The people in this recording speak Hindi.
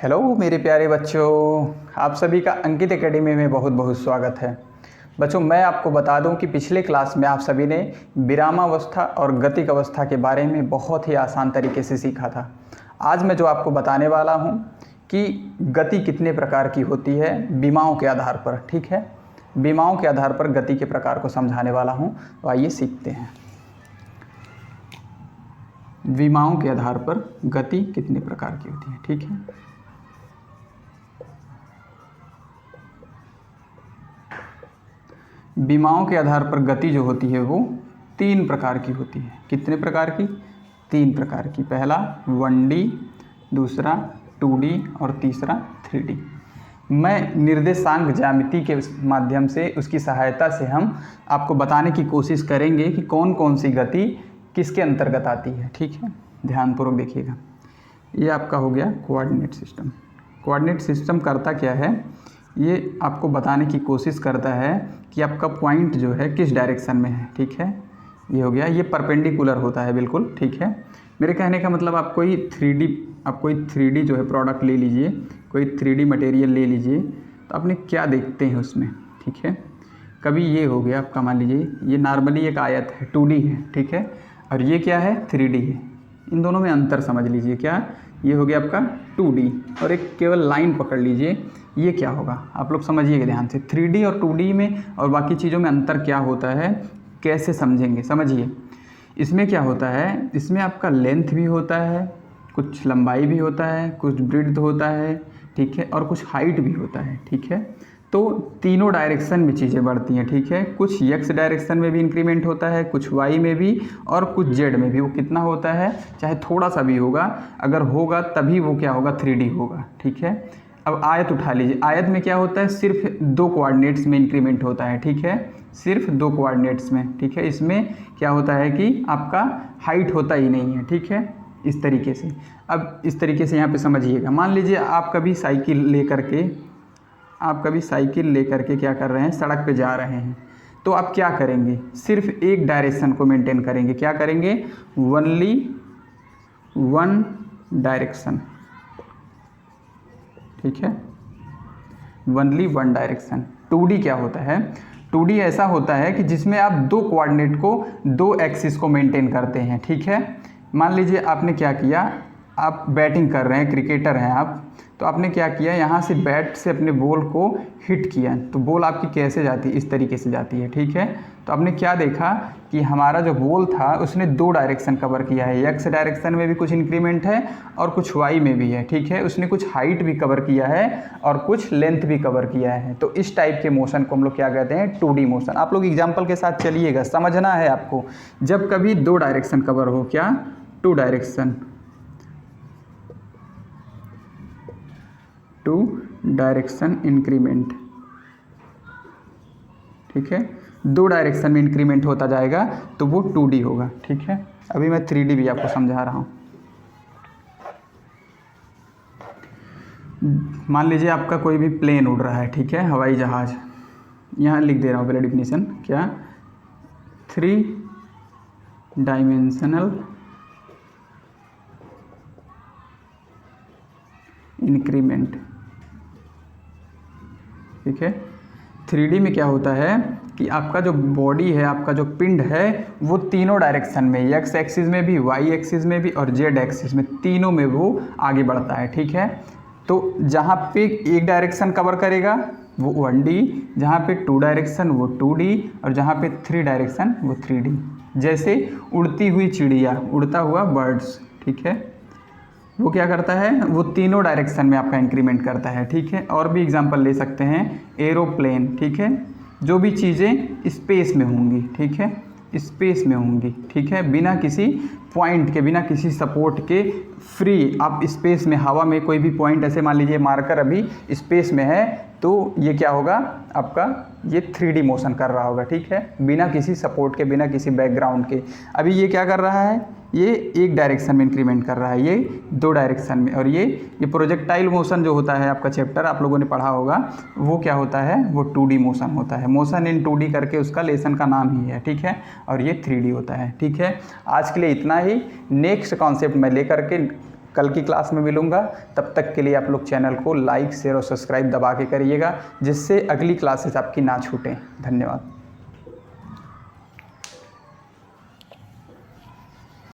हेलो मेरे प्यारे बच्चों, आप सभी का अंकित एकेडमी में बहुत बहुत स्वागत है। बच्चों, मैं आपको बता दूं कि पिछले क्लास में आप सभी ने विरामावस्था और गतिक अवस्था के बारे में बहुत ही आसान तरीके से सीखा था। आज मैं जो आपको बताने वाला हूं कि गति कितने प्रकार की होती है विमाओं के आधार पर। ठीक है, विमाओं के आधार पर गति के प्रकार को समझाने वाला हूं, तो आइए सीखते हैं। विमाओं के आधार पर गति कितने प्रकार की होती है। ठीक है, विमाओं के आधार पर गति जो होती है वो 3 प्रकार की होती है। कितने प्रकार की? 3 प्रकार की। पहला 1D, दूसरा 2D और तीसरा 3D। मैं निर्देशांक ज्यामिति के माध्यम से, उसकी सहायता से हम आपको बताने की कोशिश करेंगे कि कौन कौन सी गति किसके अंतर्गत आती है। ठीक है, ध्यानपूर्वक देखिएगा। ये आपका हो गया कोऑर्डिनेट सिस्टम। कोऑर्डिनेट सिस्टम करता क्या है, ये आपको बताने की कोशिश करता है कि आपका पॉइंट जो है किस डायरेक्शन में है। ठीक है, ये हो गया। ये परपेंडिकुलर होता है बिल्कुल। ठीक है, मेरे कहने का मतलब आप कोई 3D जो है प्रोडक्ट ले लीजिए, कोई 3D मटेरियल ले लीजिए, तो आपने क्या देखते हैं उसमें। ठीक है, कभी ये हो गया आपका, मान लीजिए ये नॉर्मली एक आयत है, 2D है। ठीक है, और ये क्या है, 3D है। इन दोनों में अंतर समझ लीजिए। क्या, ये हो गया आपका 2D, और एक केवल लाइन पकड़ लीजिए, ये क्या होगा आप लोग समझिएगा ध्यान से। 3D और 2D में और बाकी चीज़ों में अंतर क्या होता है, कैसे समझेंगे, समझिए। इसमें क्या होता है, इसमें आपका लेंथ भी होता है, कुछ लंबाई भी होता है, कुछ ब्रीड्थ होता है। ठीक है, और कुछ हाइट भी होता है। ठीक है, तो तीनों डायरेक्शन में चीज़ें बढ़ती हैं। ठीक है, कुछ x डायरेक्शन में भी इंक्रीमेंट होता है, कुछ y में भी और कुछ z में भी। वो कितना होता है, चाहे थोड़ा सा भी होगा, अगर होगा तभी वो क्या होगा, 3D होगा। ठीक है, अब आयत उठा लीजिए। आयत में क्या होता है, सिर्फ 2 कोऑर्डिनेट्स में इंक्रीमेंट होता है। ठीक है, सिर्फ 2 कोऑर्डिनेट्स में। ठीक है, इसमें क्या होता है कि आपका हाइट होता ही नहीं है। ठीक है, इस तरीके से। अब इस तरीके से यहाँ पे समझिएगा। मान लीजिए आप कभी साइकिल लेकर के क्या कर रहे हैं, सड़क पे जा रहे हैं, तो आप क्या करेंगे, सिर्फ एक डायरेक्शन को मेंटेन करेंगे। क्या करेंगे, ओनली 1 डायरेक्शन। ठीक है, ओनली 1 डायरेक्शन। 2D क्या होता है, 2D ऐसा होता है कि जिसमें आप 2 कोऑर्डिनेट को, 2 एक्सिस को मेंटेन करते हैं। ठीक है, मान लीजिए आपने क्या किया, आप बैटिंग कर रहे हैं, क्रिकेटर हैं आप, तो आपने क्या किया, यहाँ से बैट से अपने बॉल को हिट किया, तो बॉल आपकी कैसे जाती है, इस तरीके से जाती है। ठीक है, तो आपने क्या देखा कि हमारा जो बॉल था उसने 2 डायरेक्शन कवर किया है। x डायरेक्शन में भी कुछ इंक्रीमेंट है और कुछ y में भी है। ठीक है, उसने कुछ हाइट भी कवर किया है और कुछ लेंथ भी कवर किया है। तो इस टाइप के मोशन को हम लोग क्या कहते हैं, 2D मोशन। आप लोग एग्जाम्पल के साथ चलिएगा, समझना है आपको। जब कभी 2 डायरेक्शन कवर हो, क्या, 2 डायरेक्शन इंक्रीमेंट। ठीक है, 2 डायरेक्शन में इंक्रीमेंट होता जाएगा तो वो 2D होगा। ठीक है, अभी मैं 3D भी आपको समझा रहा हूँ। मान लीजिए आपका कोई भी प्लेन उड़ रहा है। ठीक है, हवाई जहाज। यहाँ लिख दे रहा हूँ पहले डिफिनीशन। क्या, 3 डायमेंशनल इंक्रीमेंट। ठीक है, 3D में क्या होता है कि आपका जो बॉडी है, आपका जो पिंड है, वो तीनों डायरेक्शन में, x एक्सिस में भी, y एक्सिस में भी और z एक्सिस में, तीनों में वो आगे बढ़ता है। ठीक है, तो जहाँ पे एक डायरेक्शन कवर करेगा वो 1D, जहाँ पे 2 डायरेक्शन वो 2D, और जहाँ पे 3 डायरेक्शन वो 3D। जैसे उड़ती हुई चिड़िया, उड़ता हुआ बर्ड्स। ठीक है, वो क्या करता है, वो तीनों डायरेक्शन में आपका इंक्रीमेंट करता है। ठीक है, और भी एग्जांपल ले सकते हैं, एरोप्लेन। ठीक है, जो भी चीज़ें स्पेस में होंगी। ठीक है, स्पेस में होंगी। ठीक है, बिना किसी पॉइंट के, बिना किसी सपोर्ट के, फ्री आप स्पेस में, हवा में कोई भी पॉइंट, ऐसे मान लीजिए मार्कर अभी स्पेस में है, तो ये क्या होगा आपका, ये 3D मोशन कर रहा होगा। ठीक है, बिना किसी सपोर्ट के, बिना किसी बैकग्राउंड के। अभी ये क्या कर रहा है, ये एक डायरेक्शन में इंक्रीमेंट कर रहा है, ये 2 डायरेक्शन में। और ये प्रोजेक्टाइल मोशन जो होता है, आपका चैप्टर आप लोगों ने पढ़ा होगा, वो क्या होता है, वो 2D मोशन होता है। मोशन इन 2D करके उसका लेसन का नाम ही है। ठीक है, और ये 3D होता है। ठीक है, आज के लिए इतना ही। नेक्स्ट कॉन्सेप्ट मैं लेकर के कल की क्लास में मिलूँगा। तब तक के लिए आप लोग चैनल को लाइक शेयर और सब्सक्राइब दबा के करिएगा, जिससे अगली क्लासेस आपकी ना छूटें। धन्यवाद।